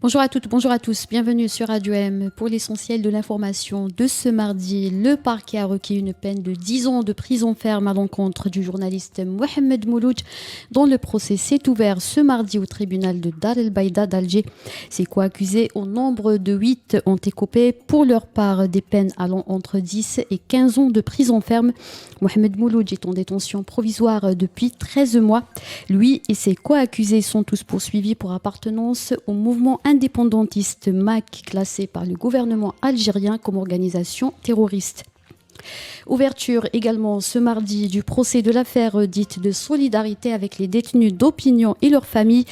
Bonjour à toutes, bonjour à tous, bienvenue sur Radio M. Pour l'essentiel de l'information de ce mardi, le parquet a requis une peine de 10 ans de prison ferme à l'encontre du journaliste Mohamed Mouloudj, dont le procès s'est ouvert ce mardi au tribunal de Dar el Baïda d'Alger. Ses co-accusés au nombre de 8 ont écopé pour leur part des peines allant entre 10 et 15 ans de prison ferme. Mohamed Mouloudj est en détention provisoire depuis 13 mois. Lui et ses co-accusés sont tous poursuivis pour appartenance au mouvement indépendantiste MAC, classé par le gouvernement algérien comme organisation terroriste. Ouverture également ce mardi du procès de l'affaire dite de solidarité avec les détenus d'opinion et leurs familles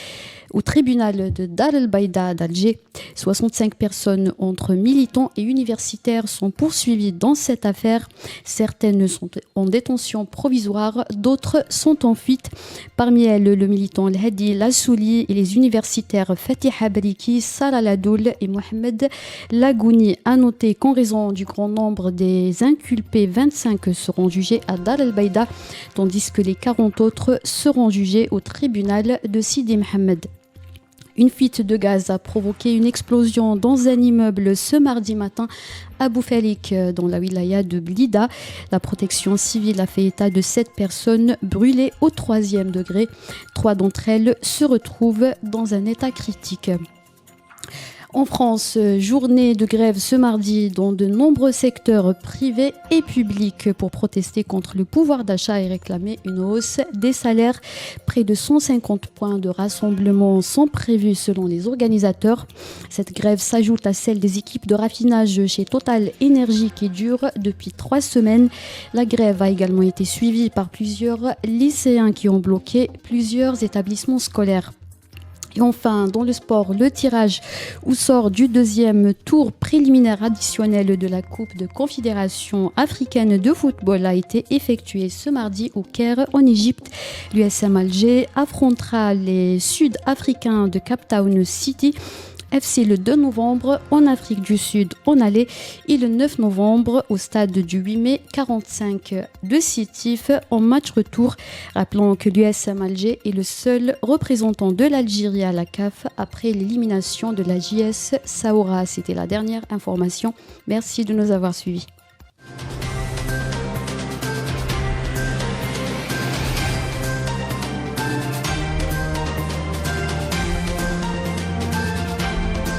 au tribunal de Dar el Baïda d'Alger. 65 personnes entre militants et universitaires sont poursuivies dans cette affaire. Certaines sont en détention provisoire, d'autres sont en fuite. Parmi elles, le militant El-Hadi Lassouli et les universitaires Fatiha Bariki, Salah Ladoul et Mohamed Lagouni. A noter qu'en raison du grand nombre des inculpés, 25 seront jugés à Dar el Baïda, tandis que les 40 autres seront jugés au tribunal de Sidi Mohamed. Une fuite de gaz a provoqué une explosion dans un immeuble ce mardi matin à Boufalik, dans la wilaya de Blida. La protection civile a fait état de 7 personnes brûlées au 3e degré. 3 d'entre elles se retrouvent dans un état critique. En France, journée de grève ce mardi dans de nombreux secteurs privés et publics pour protester contre le pouvoir d'achat et réclamer une hausse des salaires. Près de 150 points de rassemblement sont prévus selon les organisateurs. Cette grève s'ajoute à celle des équipes de raffinage chez Total Énergie qui dure depuis 3 semaines. La grève a également été suivie par plusieurs lycéens qui ont bloqué plusieurs établissements scolaires. Et enfin, dans le sport, le tirage au sort du 2e tour préliminaire additionnel de la Coupe de Confédération africaine de football a été effectué ce mardi au Caire, en Égypte. L'USM Alger affrontera les Sud-Africains de Cape Town City FC le 2 novembre en Afrique du Sud en aller et le 9 novembre au stade du 8 mai 45 de Sétif en match retour. Rappelons que l'USM Alger est le seul représentant de l'Algérie à la CAF après l'élimination de la JS Saoura. C'était la dernière information. Merci de nous avoir suivis.